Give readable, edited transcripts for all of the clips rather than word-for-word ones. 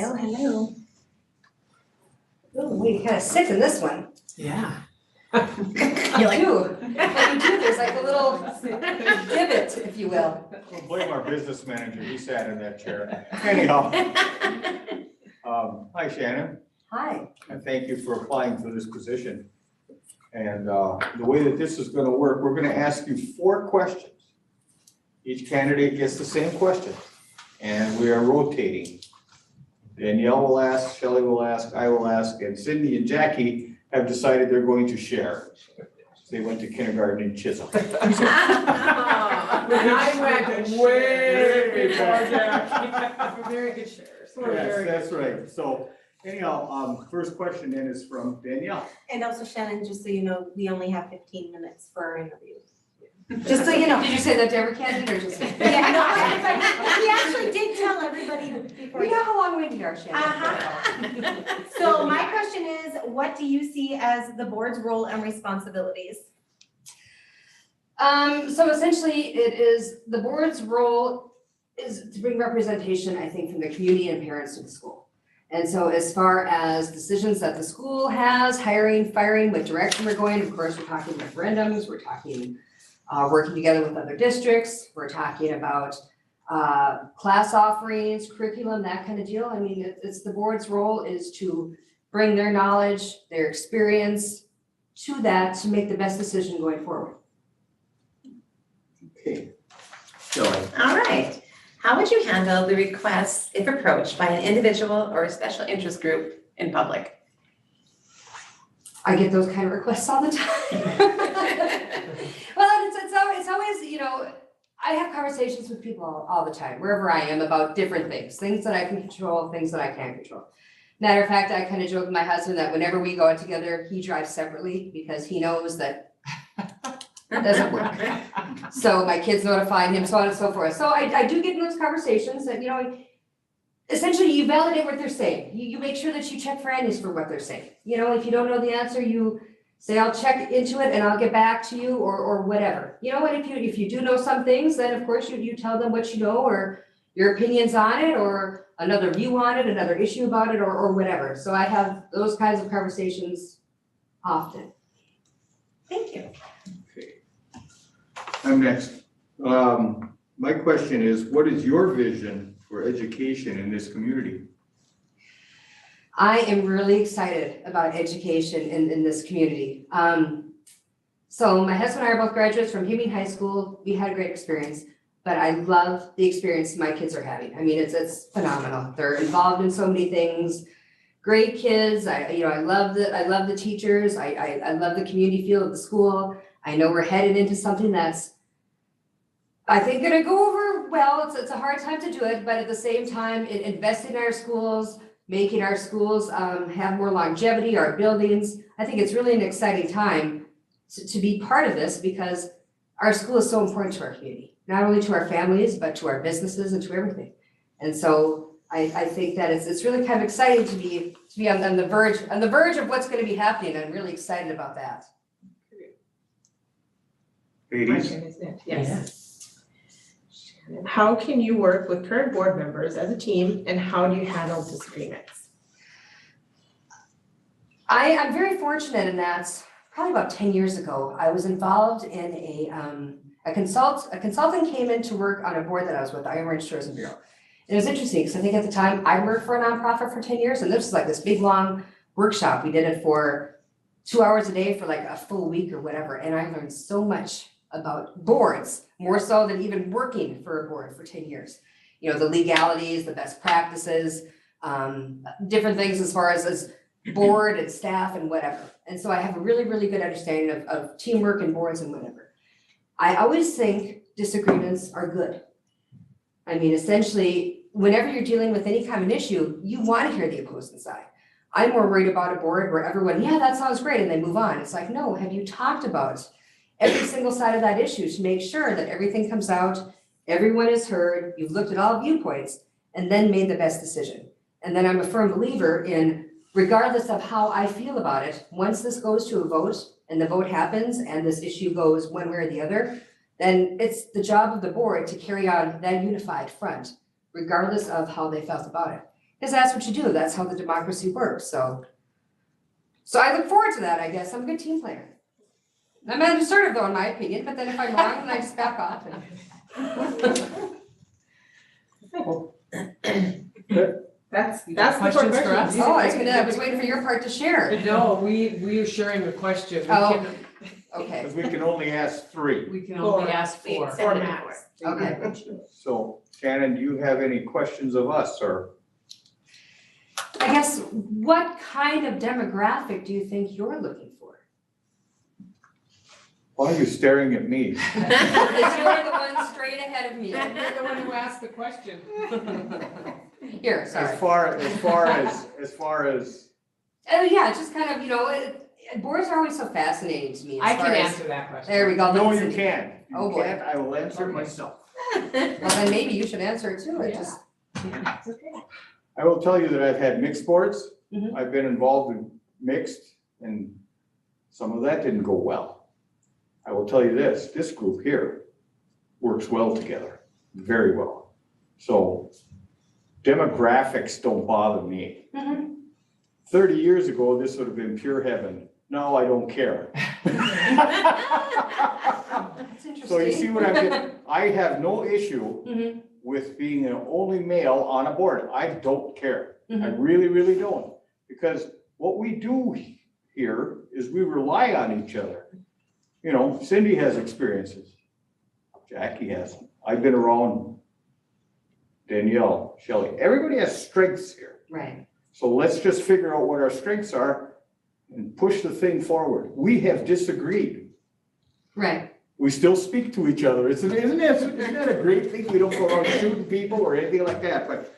Oh, hello. Ooh, we kind of sit in this one. Yeah. You like, do. There's like a little divot, if you will. Don't blame our business manager, he sat in that chair. Anyhow. Hi Shannon, Hi. and thank you for applying for this position. And the way that this is gonna work, we're gonna ask you 4 questions. Each candidate gets the same question, and we are rotating. Danielle will ask, Shelley will ask, I will ask, and Cindy and Jackie have decided they're going to share. They went to kindergarten in Chisholm. And I went way before Jack. We're very good shares. We're Yes, very that's good right. shares. So anyhow, first question then is from Danielle. And also Shannon, just so you know, we only have 15 minutes for our interviews. Just so you know. Did you say that to every candidate or just me? Yeah, no, everybody, he actually did tell everybody before. We know how long-winded you are, Shannon. Uh-huh. So my question is, what do you see as the board's role and responsibilities? So essentially, it is, the board's role is to bring representation, I think, from the community and parents to the school. And so as far as decisions that the school has, hiring, firing, what direction we're going, of course, we're talking referendums, we're talking working together with other districts, we're talking about class offerings, curriculum, that kind of deal. I mean, it's the board's role is to bring their knowledge, their experience to that to make the best decision going forward. Okay. Shelley. All right. How would you handle the requests if approached by an individual or a special interest group in public? I get those kind of requests all the time. Well, it's always, you know, I have conversations with people all the time, wherever I am, about different things that I can control, things that I can't control. Matter of fact, I kind of joke with my husband that whenever we go out together, he drives separately because he knows that it doesn't work. So my kids notifying him, so on and so forth. So I do get in those conversations that, you know, essentially you validate what they're saying. You make sure that you check for answers for what they're saying. You know, if you don't know the answer, you say, I'll check into it and I'll get back to you or whatever. You know, and if you do know some things, then of course you tell them what you know or your opinions on it or another view on it, another issue about it or whatever. So I have those kinds of conversations often. Thank you. Okay. I'm next. My question is, what is your vision for education in this community? I am really excited about education in this community. So my husband and I are both graduates from Himing High School. We had a great experience, but I love the experience my kids are having. I mean, it's phenomenal. They're involved in so many things. Great kids. I love the teachers. I love the community feel of the school. I know we're headed into something that's, I think, gonna go over well. It's a hard time to do it, but at the same time, investing in our schools, making our schools have more longevity, our buildings. I think it's really an exciting time to be part of this because our school is so important to our community, not only to our families, but to our businesses and to everything. And so I think that it's really kind of exciting to be on the verge of what's going to be happening. I'm really excited about that. Ladies? Yes. Shannon, how can you work with current board members as a team and how do you handle disagreements? I'm very fortunate in that probably about 10 years ago, I was involved in a consultant came in to work on a board that I was with, the Iron Tourism Bureau. And it was interesting because I think at the time I worked for a nonprofit for 10 years and this was like this big long workshop. We did it for 2 hours a day for like a full week or whatever. And I learned so much about boards, more so than even working for a board for 10 years. You know, the legalities, the best practices, different things as far as board and staff and whatever. And so I have a really, really good understanding of teamwork and boards and whatever. I always think disagreements are good. I mean, essentially, whenever you're dealing with any kind of an issue, you want to hear the opposing side. I'm more worried about a board where everyone, yeah, that sounds great, and they move on. It's like, no, have you talked about every single side of that issue to make sure that everything comes out, everyone is heard, you've looked at all viewpoints, and then made the best decision. And then I'm a firm believer in, regardless of how I feel about it, once this goes to a vote and the vote happens and this issue goes one way or the other, then it's the job of the board to carry on that unified front, regardless of how they felt about it. Because that's what you do, that's how the democracy works, so. So I look forward to that, I guess, I'm a good team player. I'm unassertive though, in my opinion, but then if I'm wrong, then I just back off and. That's You got the core questions for question. us? Oh, I was waiting for your part to share. No, we are sharing a question. Oh. Okay, Because we can only ask 3. We can Four. only ask We for. accepted max. okay. So Shannon, do you have any questions of us, sir? I guess, what kind of demographic do you think you're looking for? Why are you staring at me? Because you're the one straight ahead of me. You're the one who asked the question. Here, sorry. As far as, Oh, yeah, just kind of, boards are always so fascinating to me as I far can as- answer that question. There we go. no, Lindsay. you can't. Oh, You boy. can't, I will answer it Okay. myself. Well, then maybe you should answer it too, it just. It's okay. I will tell you that I've had mixed sports. Mhm. I've been involved in mixed, and some of that didn't go well. I will tell you this group here works well together, very well. So demographics don't bother me. Mhm. 30 years ago, this would have been pure heaven. Now I don't care. That's interesting. So you see what I'm getting? I have no issue Mhm. with being an only male on a board. I don't care. I Mhm. really, really don't. Because what we do here is we rely on each other. Cindy has experiences. Jackie has. I've been around Danielle, Shelley. Everybody has strengths here. Right, So let's just figure out what our strengths are and push the thing forward. We have disagreed. right. We still speak to each other. Isn't that a great thing? We don't go around shooting people or anything like that, but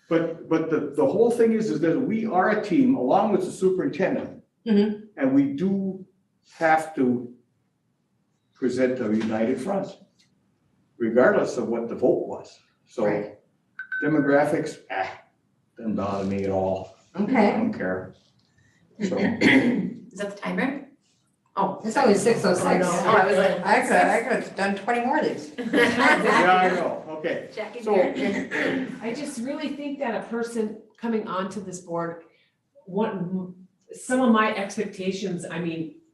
the whole thing is that we are a team along with the superintendent. Mhm. And we do have to present a united front, regardless of what the vote was. So Right. demographics, doesn't bother me at all. I Okay, don't care. So, Is that the timer? Oh. it's only 6:06. Oh, I was like. I could have done 20 more of these. yeah, I know, okay. Jackie So, Beard. I just really think that a person coming onto this board, some of my expectations,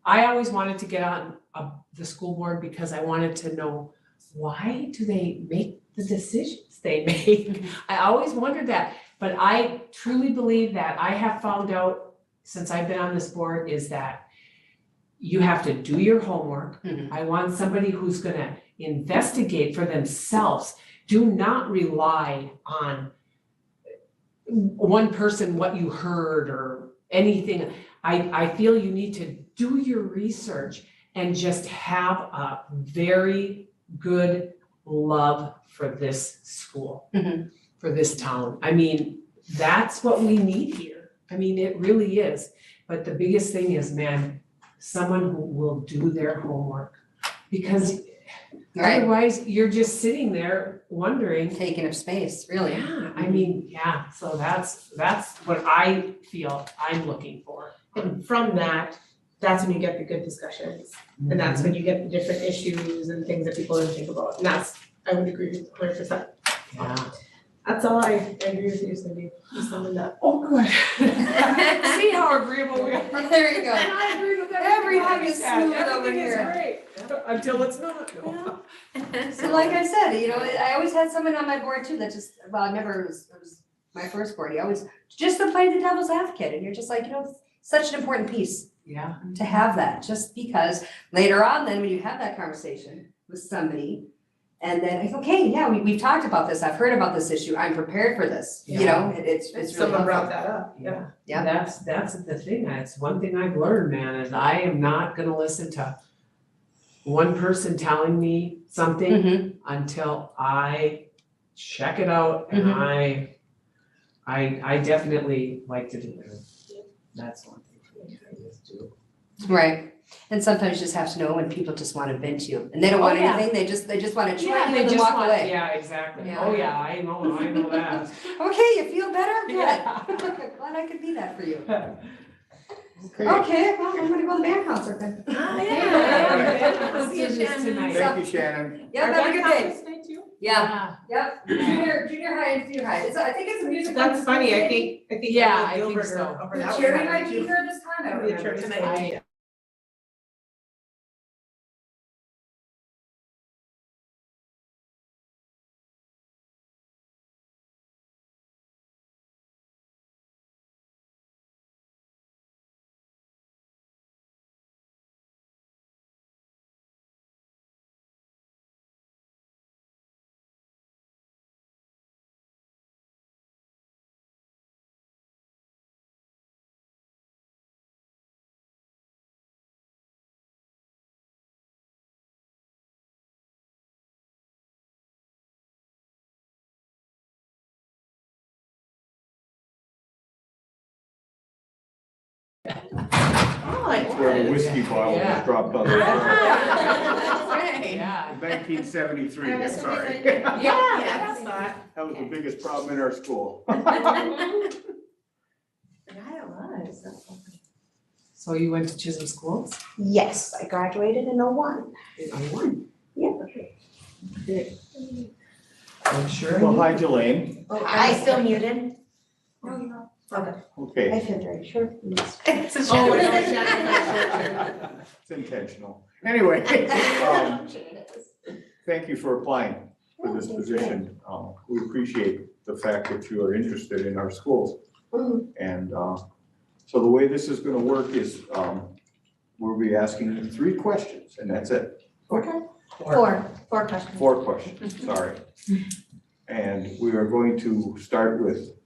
I always wanted to get on the school board because I wanted to know, why do they make the decisions they make? I always wondered that, but I truly believe that I have found out since I've been on this board is that you have to do your homework. Mhm. I want somebody who's gonna investigate for themselves. Do not rely on one person, what you heard or anything. I feel you need to do your research and just have a very good love for this school, Mhm. for this town. That's what we need here. It really is. But the biggest thing is, man, someone who will do their homework. Because Right, otherwise, you're just sitting there wondering, taking up space, really. yeah, so that's what I feel I'm looking for. And from that, that's when you get the good discussions. And that's when you get the different issues and things that people didn't think about. And I would agree with 100%. Yeah. That's all I agree with you, Cindy. You summed it up. Oh, good. See how agreeable we are. There you go. And I agree with Everything everything is you said. smooth over Everything is here. great, until it's not. No. So like I said, I always had someone on my board too that just, well, I never, it was my first board, he always, just to play the devil's advocate, and you're just like, such an important piece Yeah. to have that, just because later on then when you have that conversation with somebody, and then, okay, yeah, we've talked about this, I've heard about this issue, I'm prepared for this, it's really Someone brought helpful. that up, yeah. Yeah. That's the thing, it's one thing I've learned, man, is I am not gonna listen to one person telling me something Mhm. until I check it out, and Mhm. I definitely like to do it. That's one thing I just do. Right, and sometimes you just have to know when people just wanna vent you, and they don't want Oh, yeah. anything, they just wanna chew Yeah, you they and then just walk want, away. yeah, exactly, Yeah. oh yeah, I know that. Okay, you feel better? Good. Yeah. Glad I could be that for you. okay, Okay, well, I'm gonna go to the band concert then. Oh, Yeah. yeah. See you, Let's do this Shannon. tonight. thank you, Shannon. Yeah, have a good day. Stay tuned. Yeah, yep, junior high and senior high. I think it's a music. That's funny, I think Yeah, I think Gilberger so. over The that one cherry had might it be too. here this time, I don't The remember. cherry I- Oh, it Where the was. whiskey bottle was Yeah. dropped on the floor. That's right. Yeah. 1973, I'm sorry. Yeah, that's not. That was the biggest problem in our school. Yeah, it was. That's lovely. So you went to Chisholm schools? Yes, I graduated in '01. I'm sure. Well, hi, Jelaine. Oh, am I still muted? No, you're not. Okay. feel very short. It's a Oh, shame. no, It's intentional. Anyway, thank you for applying for this position. We appreciate the fact that you are interested in our schools. Mhm. And so the way this is gonna work is we'll be asking you 3 questions, and that's it. Okay. Four questions. 4 questions, sorry. And we are going to start with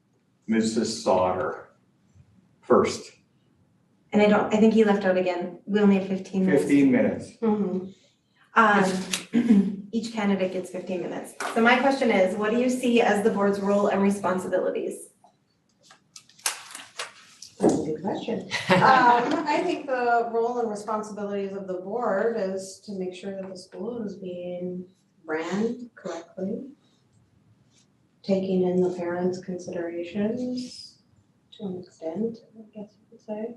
Mrs. Sauter first, And I think he left out again. We only have 15 minutes. 15 minutes. Each candidate gets 15 minutes. So my question is, what do you see as the board's role and responsibilities? That's a good question. I think the role and responsibilities of the board is to make sure that the school is being ran correctly, taking in the parents' considerations to an extent, I guess you could say.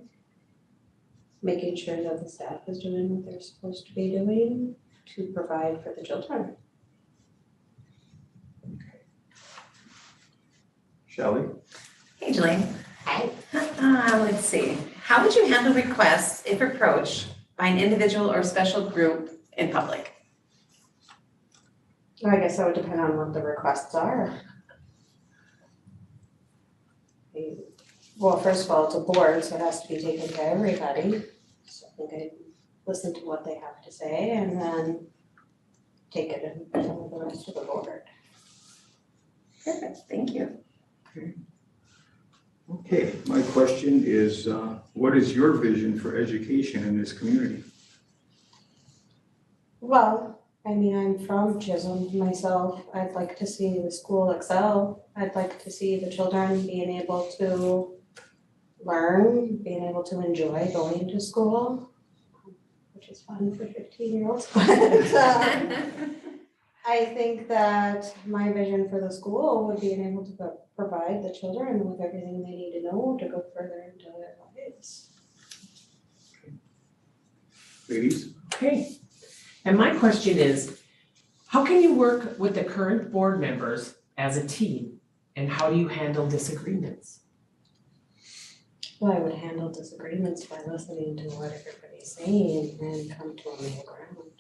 Making sure that the staff is doing what they're supposed to be doing to provide for the children. Shelley? Hey, Jelaine. Hi. Let's see. How would you handle requests if approached by an individual or special group in public? I guess that would depend on what the requests are. Well, first of all, it's a board, so it has to be taken to everybody. So I think I'd listen to what they have to say and then take it in front of the rest of the board. Perfect, thank you. Okay, my question is, what is your vision for education in this community? Well, I mean, I'm from Chisholm myself. I'd like to see the school excel. I'd like to see the children being able to learn, being able to enjoy going to school, which is fun for 15-year-olds. But I think that my vision for the school would be being able to provide the children with everything they need to know to go further into their lives. Ladies? Okay. And my question is, how can you work with the current board members as a team? And how do you handle disagreements? Well, I would handle disagreements by listening to what everybody's saying and come to a middle ground.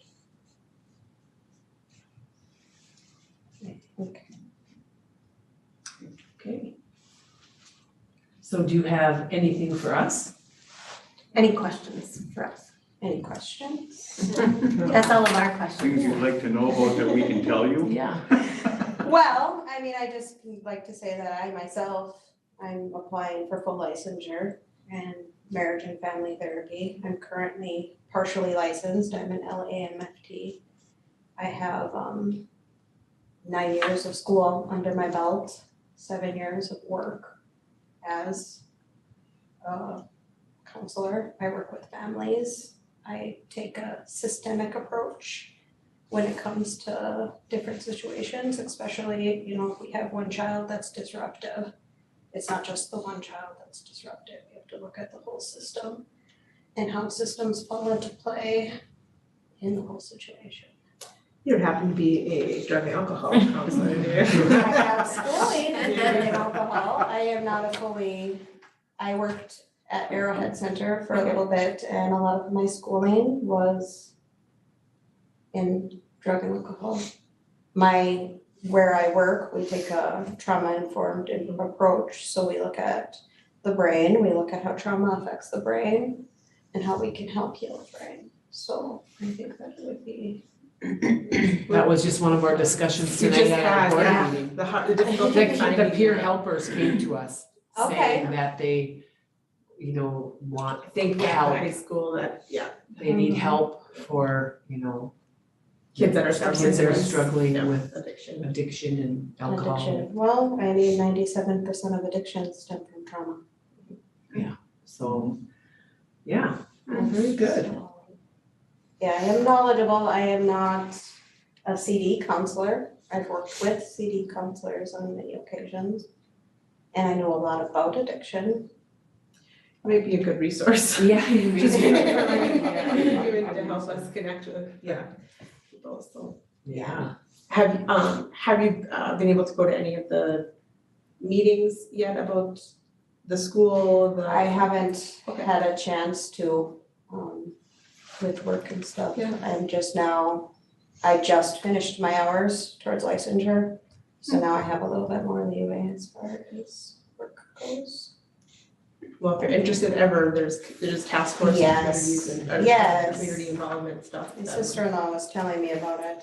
I think. Okay. So do you have anything for us? Any questions for us? Any questions? That's all of our Things questions. you'd like to know about that we can tell you? Yeah. Well, I mean, I just would like to say that I myself, I'm applying for full licensure in marriage and family therapy. I'm currently partially licensed. I'm an LAMFT. I have 9 years of school under my belt, 7 years of work as a counselor. I work with families. I take a systemic approach when it comes to different situations, especially, if we have one child that's disruptive. It's not just the one child that's disruptive. You have to look at the whole system and how systems fall into play in the whole situation. You don't happen to be a drug and alcohol counselor, do you? I have schooling in drug and alcohol. I am not I worked at Arrowhead Center for a little bit, and a lot of my schooling was in drug and alcohol. Where I work, we take a trauma-informed approach, so we look at the brain, we look at how trauma affects the brain and how we can help heal the brain. So I think that would be. That was just one of our discussions You tonight just at our had, board meeting. the difficulty The finding. peer helpers came to us Okay. saying that they, you know, Think back help. to high school that, yeah, They need help for, you know, kids that are struggling yeah, with addiction. addiction and alcohol. Addiction. Well, I mean, 97% of addictions stem from trauma. So, yeah, very good. So, yeah, I am knowledgeable. I am not a CD counselor. I've worked with CD counselors on many occasions. And I know a lot about addiction. Maybe a good resource. Yeah. Just Even to help us connect with, people, so. Yeah. Have you been able to go to any of the meetings yet about the school, I haven't Okay. had a chance to, with work and stuff. Yeah. I just finished my hours towards licensure. So now I have a little bit more leeway as far as work goes. well, if you're interested ever, there's task force Yes. activities and Yes. community involvement stuff. My that- sister-in-law was telling me about it.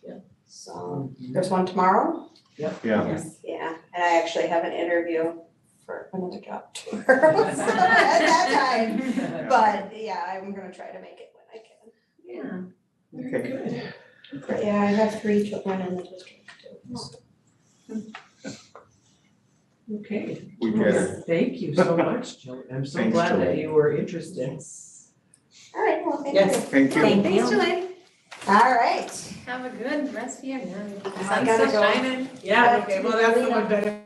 Yeah. So there's one tomorrow? Yeah, Yes. Yeah, and I actually have an interview for another job tomorrow, so at that time. But yeah, I'm gonna try to make it when I can. Yeah. okay. Good. But yeah, I have 3 children in the district too. So. Okay. We get it. Thank you so much, Jill. I'm so Thanks, glad Jill. that you were interested. All right, well, thank you. Yes. Thank you. Thanks, Julie. All right. Have a good rest of your night. The I sun's gotta still go. shining. Yeah, Back okay, to well, that's Lena. so much better.